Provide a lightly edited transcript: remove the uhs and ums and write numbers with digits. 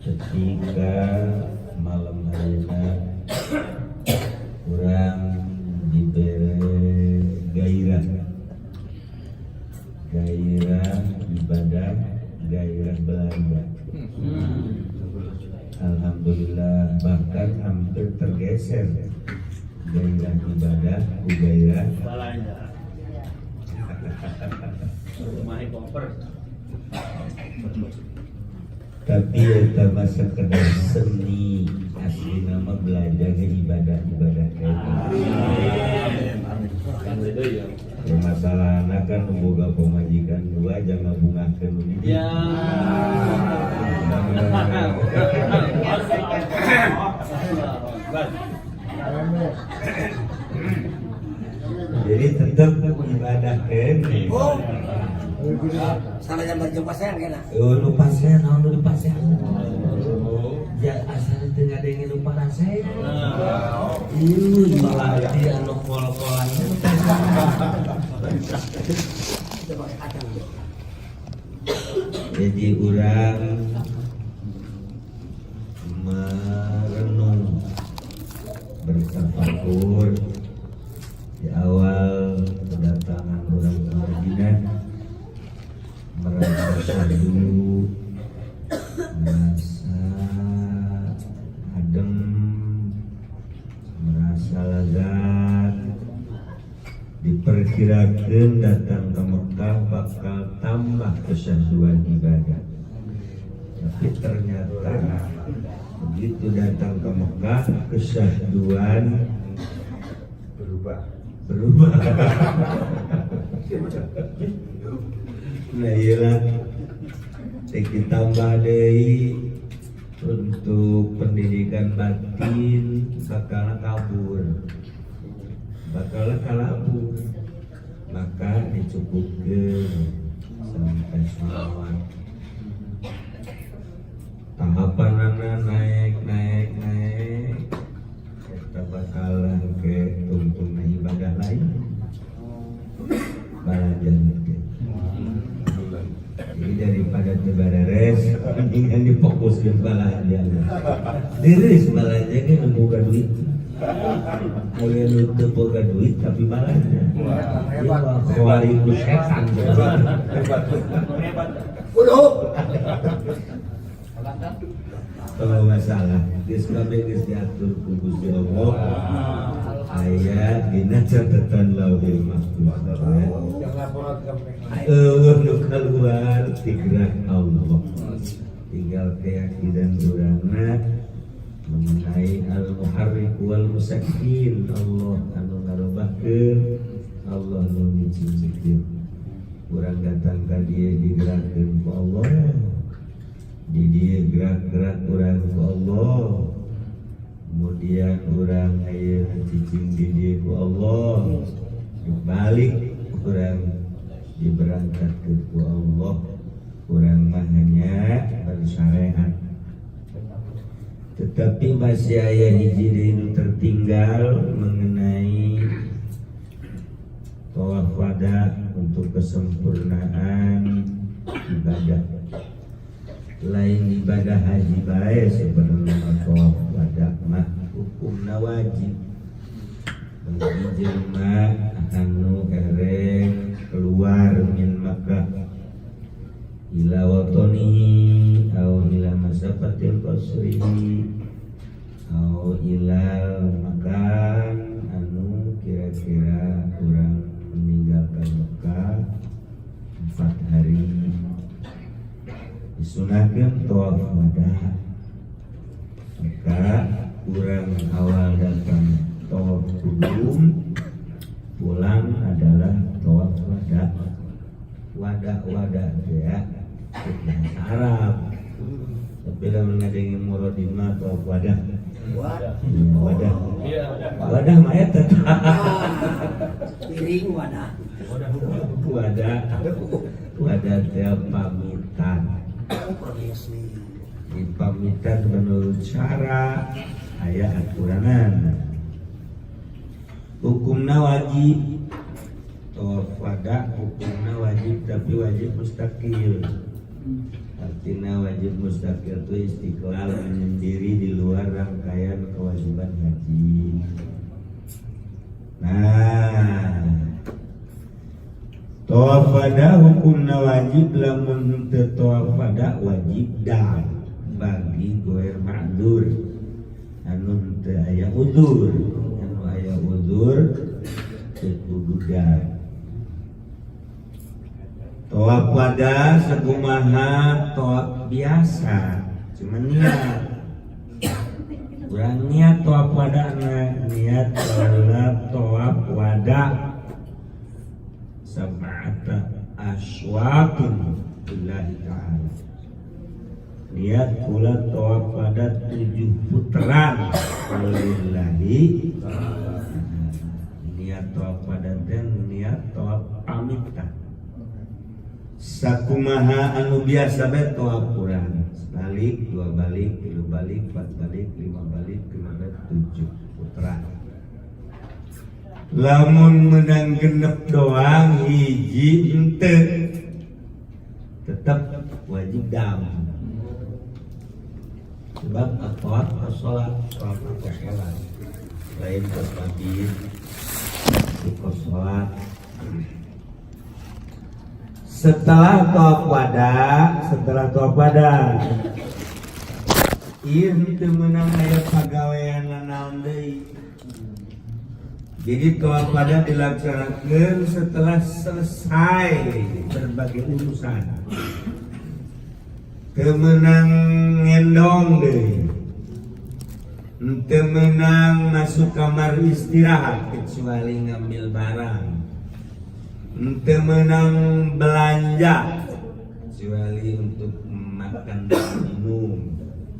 ketika malam harina kurang diberi gairah ibadah, gairah belanja. Alhamdulillah, bahkan hampir tergeser gairah ibadah ke gairah belanja. Tapi itu masa sekedar seni, asli nama belajar ke ibadah kayak gitu. Ya masalahnya kan boga pemajikan dua jangan bungakan ini. Ya. Jadi tetap ibadah kan. Salah yang berjumpa saya kena. Lupa saya, naon lupa saya. Ya asal tengah dengan lupa saya. Malah dia anu kol-kolannya. Jadi orang merenung bertafakur di awal kedatangan orang ke Madinah, merasa dulu, merasa adem, merasa lega. Diperkirakan datang ke Mekah bakal tambah kesyahduan ibadah. Tapi ternyata begitu datang ke Mekah kesyahduan berubah. Nah iyalah, ditambah deui untuk pendidikan batin bakal kabur. Maka dicukupkan sampai selawat. Tahapan naik kita bakalan ke tungtung ibadah lain balajan ke. Jadi daripada tebareres mendingan difokuskan balajan. Diris balajan ke membuka duit. Mulai lu boga duit tapi balanya. Hebat. Khawariku setan. Hebat. Kalau masalah, geus diatur ku Gusti Allah. Aya dina catatan Lauhul Mahfuz. Nu keluar tigrah Allah. Tinggal keyakinan urangna mengenai al-muharrik wal musakkin. Allah anu ngarobahkeun, Allah nu nyicikeun. Urang datang ka dieu digerakkeun ku Allah. Di dieu gerak-gerak urang ku Allah. Kemudian urang aya cicing di dieu ku Allah. Dibalik urang diberangkatkeun ku Allah. Urang mah hanya bersyariat. Tetapi masih aya hiji nu tertinggal mengenai tawaf wada untuk kesempurnaan ibadah. Lain ibadah haji bae sebenarnya tawaf wada mah hukumna wajib. Bagi jelema anu ereng keluar min Makkah ila watoni au ila masafatil qasri au ila makan anu kira-kira kurang meninggalkan Mekah 4 hari. Disunahkeun tawaf wada. Maka kurang awal datang tawaf qudum, pulang adalah tawaf wada. Wada ya Arab. Tapi lamun ngadengi muradimah atau wadah. Wadah mah eta. Piring wadah. Wadah teh pamitan. Di pamitan menurut cara aya aturanan. Hukumna wajib. Tawaf wada hukumna wajib tapi wajib mustaqil. Artinya wajib mustaqil itu istiqlal menyendiri di luar rangkaian kewajiban haji. Nah, tawaf wada hukumna wajib, lamun teu tawaf wada wajib dah bagi goer ma'dzur anu teu aya udzur. Anu aya udzur teu kudu dah. Tawaf wada sakumaha tawaf biasa, cuma niat. Urang niat tawaf wada niat tawaf wada sab'ata aswaqin lillahi ta'ala. Niat pula tawaf wada 7 putaran lillahi ta'ala. Niat tawaf wada dan niat tawaf pamitan. Sakumaha anu biasa bae tawaf urang. Balik, 2 balik, 3 balik, 4 balik, 5 balik, 5 balik, 7 putaran. Lamun menang genep doang hiji ente tetap wajib dam. Sebab tawaf sholat lain ke pagi ke sholat. Setelah tawaf wada ieu teu meunang aya pagawean naon deui. Jadi tawaf wada dilaksanakeun setelah selesai berbagai urusan. Teu meunang ngendong deui. Teu meunang masuk kamar istirahat kecuali ngambil barang. Teu meunang belanja kecuali untuk makan dan minum.